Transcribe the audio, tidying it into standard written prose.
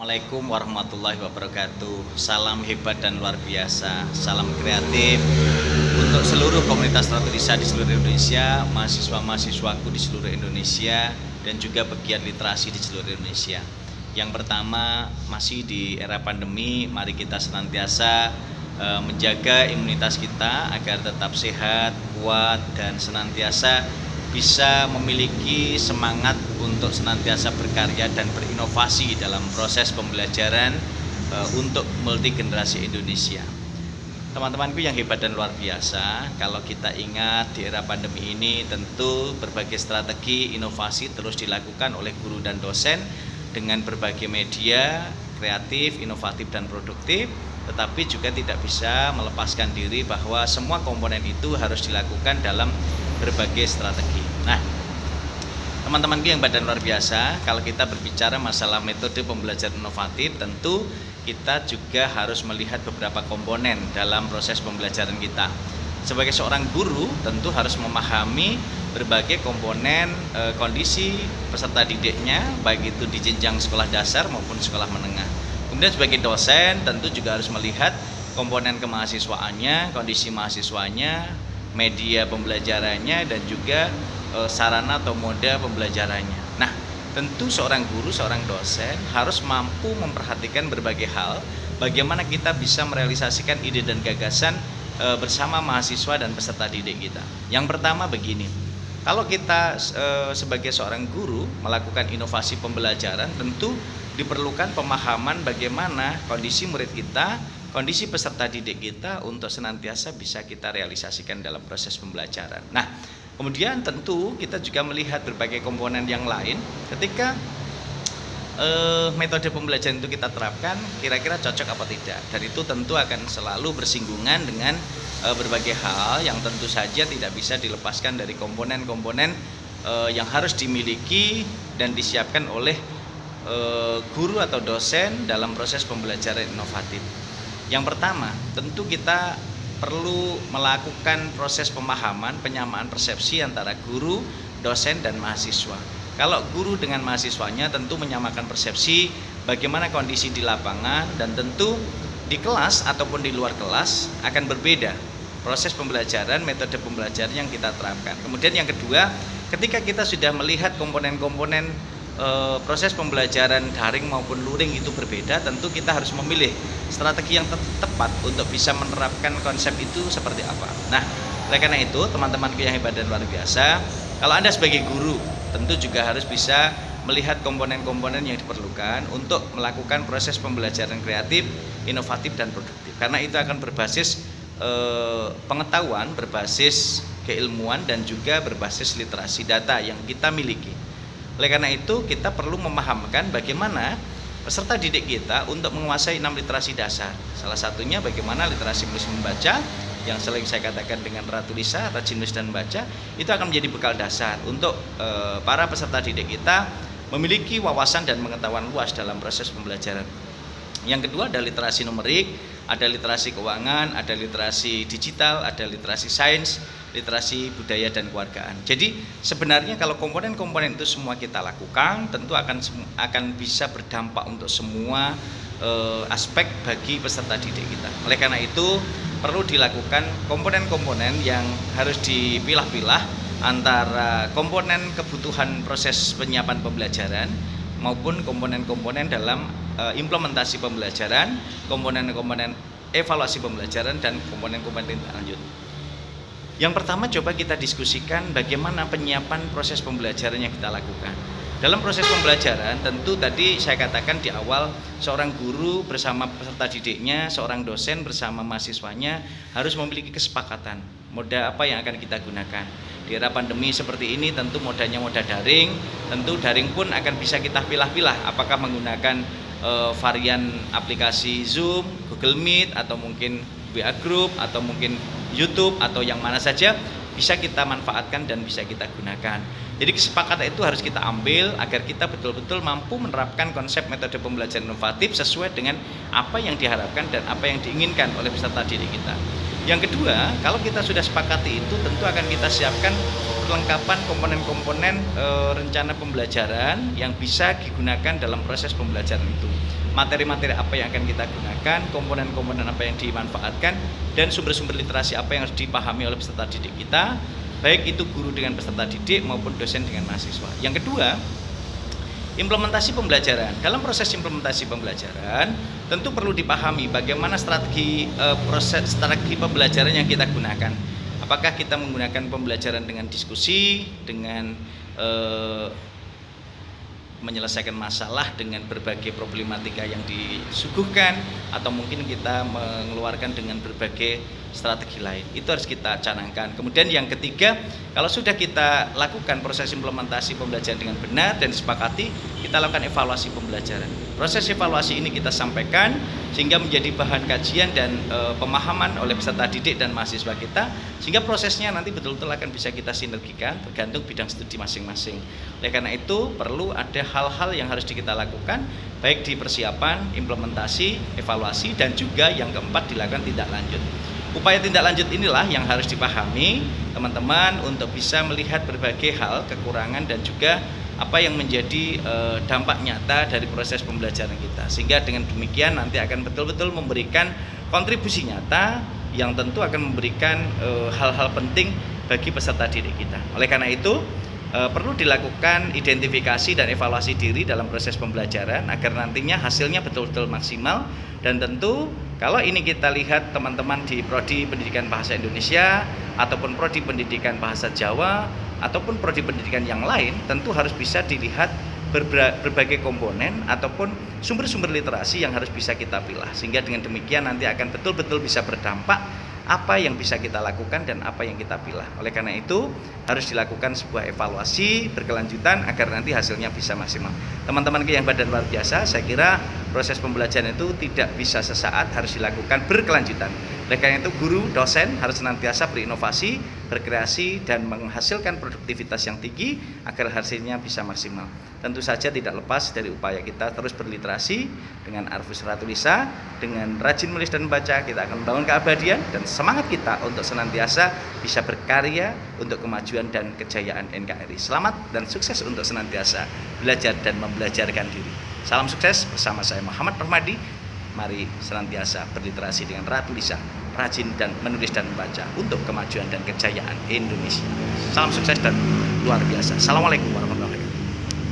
Assalamualaikum warahmatullahi wabarakatuh. Salam hebat dan luar biasa. Salam kreatif untuk seluruh komunitas Ratu Risa di seluruh Indonesia, mahasiswa-mahasiswaku di seluruh Indonesia, dan juga pegiat literasi di seluruh Indonesia. Yang pertama, masih di era pandemi, mari kita senantiasa menjaga imunitas kita agar tetap sehat, kuat, dan senantiasa bisa memiliki semangat untuk senantiasa berkarya dan berinovasi dalam proses pembelajaran untuk multi generasi Indonesia. Teman-temanku yang hebat dan luar biasa, kalau kita ingat di era pandemi ini tentu berbagai strategi inovasi terus dilakukan oleh guru dan dosen dengan berbagai media kreatif, inovatif, dan produktif, tetapi juga tidak bisa melepaskan diri bahwa semua komponen itu harus dilakukan dalam berbagai strategi. Nah, teman-temanku yang badan luar biasa, kalau kita berbicara masalah metode pembelajaran inovatif, tentu kita juga harus melihat beberapa komponen dalam proses pembelajaran kita. Sebagai seorang guru, tentu harus memahami berbagai komponen kondisi peserta didiknya, baik itu di jenjang sekolah dasar maupun sekolah menengah. Kemudian sebagai dosen, tentu juga harus melihat komponen kemahasiswaannya, kondisi mahasiswanya, media pembelajarannya, dan juga sarana atau moda pembelajarannya. Nah, tentu seorang guru, seorang dosen harus mampu memperhatikan berbagai hal, bagaimana kita bisa merealisasikan ide dan gagasan bersama mahasiswa dan peserta didik kita. Yang pertama begini, kalau kita sebagai seorang guru melakukan inovasi pembelajaran, tentu diperlukan pemahaman bagaimana kondisi murid kita, kondisi peserta didik kita untuk senantiasa bisa kita realisasikan dalam proses pembelajaran. Nah, kemudian tentu kita juga melihat berbagai komponen yang lain ketika metode pembelajaran itu kita terapkan, kira-kira cocok apa tidak. Dan itu tentu akan selalu bersinggungan dengan berbagai hal yang tentu saja tidak bisa dilepaskan dari komponen-komponen yang harus dimiliki dan disiapkan oleh guru atau dosen dalam proses pembelajaran inovatif. Yang pertama, tentu kita perlu melakukan proses pemahaman, penyamaan persepsi antara guru, dosen, dan mahasiswa. Kalau guru dengan mahasiswanya tentu menyamakan persepsi bagaimana kondisi di lapangan, dan tentu di kelas ataupun di luar kelas akan berbeda proses pembelajaran, metode pembelajaran yang kita terapkan. Kemudian yang kedua, ketika kita sudah melihat komponen-komponen proses pembelajaran daring maupun luring itu berbeda, tentu kita harus memilih strategi yang tepat untuk bisa menerapkan konsep itu seperti apa. Nah, oleh karena itu teman-temanku yang hebat dan luar biasa, kalau Anda sebagai guru tentu juga harus bisa melihat komponen-komponen yang diperlukan untuk melakukan proses pembelajaran kreatif, inovatif, dan produktif. Karena itu akan berbasis pengetahuan, berbasis keilmuan, dan juga berbasis literasi data yang kita miliki. Oleh karena itu kita perlu memahamkan bagaimana peserta didik kita untuk menguasai 6 literasi dasar. Salah satunya bagaimana literasi menulis membaca yang sering saya katakan dengan Ratu Risa, rajin menulis dan baca, itu akan menjadi bekal dasar untuk para peserta didik kita memiliki wawasan dan pengetahuan luas dalam proses pembelajaran. Yang kedua ada literasi numerik, ada literasi keuangan, ada literasi digital, ada literasi sains, literasi budaya dan kewargaan. Jadi sebenarnya kalau komponen-komponen itu semua kita lakukan, tentu akan bisa berdampak untuk semua aspek bagi peserta didik kita. Oleh karena itu perlu dilakukan komponen-komponen yang harus dipilah-pilah antara komponen kebutuhan proses penyiapan pembelajaran maupun komponen-komponen dalam implementasi pembelajaran, komponen-komponen evaluasi pembelajaran, dan komponen-komponen lanjut. Yang pertama, coba kita diskusikan bagaimana penyiapan proses pembelajaran yang kita lakukan. Dalam proses pembelajaran, tentu tadi saya katakan di awal, seorang guru bersama peserta didiknya, seorang dosen bersama mahasiswanya harus memiliki kesepakatan moda apa yang akan kita gunakan. Di era pandemi seperti ini tentu modanya moda daring, tentu daring pun akan bisa kita pilah-pilah apakah menggunakan varian aplikasi Zoom, Google Meet, atau mungkin WA Group, atau mungkin YouTube, atau yang mana saja bisa kita manfaatkan dan bisa kita gunakan. Jadi kesepakatan itu harus kita ambil agar kita betul-betul mampu menerapkan konsep metode pembelajaran inovatif sesuai dengan apa yang diharapkan dan apa yang diinginkan oleh peserta didik kita. Yang kedua, kalau kita sudah sepakati itu, tentu akan kita siapkan perlengkapan komponen-komponen rencana pembelajaran yang bisa digunakan dalam proses pembelajaran itu. Materi-materi apa yang akan kita gunakan, komponen-komponen apa yang dimanfaatkan, dan sumber-sumber literasi apa yang harus dipahami oleh peserta didik kita, baik itu guru dengan peserta didik maupun dosen dengan mahasiswa. Yang kedua, implementasi pembelajaran. Dalam proses implementasi pembelajaran, tentu perlu dipahami bagaimana strategi strategi pembelajaran yang kita gunakan. Apakah kita menggunakan pembelajaran dengan diskusi, dengan menyelesaikan masalah dengan berbagai problematika yang disuguhkan, atau mungkin kita mengeluarkan dengan berbagai strategi lain. Itu harus kita canangkan. Kemudian yang ketiga, kalau sudah kita lakukan proses implementasi pembelajaran dengan benar dan disepakati, kita lakukan evaluasi pembelajaran. Proses evaluasi ini kita sampaikan sehingga menjadi bahan kajian dan pemahaman oleh peserta didik dan mahasiswa kita, sehingga prosesnya nanti betul-betul akan bisa kita sinergikan tergantung bidang studi masing-masing. Oleh karena itu perlu ada hal-hal yang harus kita lakukan, baik di persiapan, implementasi, evaluasi, dan juga yang keempat dilakukan tindak lanjut. Upaya tindak lanjut inilah yang harus dipahami teman-teman untuk bisa melihat berbagai hal, kekurangan, dan juga apa yang menjadi dampak nyata dari proses pembelajaran kita, sehingga dengan demikian nanti akan betul-betul memberikan kontribusi nyata yang tentu akan memberikan hal-hal penting bagi peserta didik kita. Oleh karena itu perlu dilakukan identifikasi dan evaluasi diri dalam proses pembelajaran agar nantinya hasilnya betul-betul maksimal. Dan tentu kalau ini kita lihat teman-teman di Prodi Pendidikan Bahasa Indonesia ataupun Prodi Pendidikan Bahasa Jawa ataupun prodi pendidikan yang lain, tentu harus bisa dilihat berbagai komponen ataupun sumber-sumber literasi yang harus bisa kita pilih, sehingga dengan demikian nanti akan betul-betul bisa berdampak apa yang bisa kita lakukan dan apa yang kita pilih. Oleh karena itu harus dilakukan sebuah evaluasi berkelanjutan agar nanti hasilnya bisa maksimal. Teman-teman yang badan luar biasa, saya kira proses pembelajaran itu tidak bisa sesaat, harus dilakukan berkelanjutan. Oleh karena itu guru, dosen harus senantiasa berinovasi, berkreasi, dan menghasilkan produktivitas yang tinggi agar hasilnya bisa maksimal. Tentu saja tidak lepas dari upaya kita terus berliterasi dengan Arvus Ratulisa, dengan rajin menulis dan membaca, kita akan membangun keabadian dan semangat kita untuk senantiasa bisa berkarya untuk kemajuan dan kejayaan NKRI. Selamat dan sukses untuk senantiasa belajar dan membelajarkan diri. Salam sukses bersama saya Muhammad Rahmadi. Mari senantiasa berliterasi dengan Ratulisa, rajin dan menulis dan membaca untuk kemajuan dan kejayaan Indonesia. Salam sukses dan luar biasa. Assalamualaikum warahmatullahi wabarakatuh.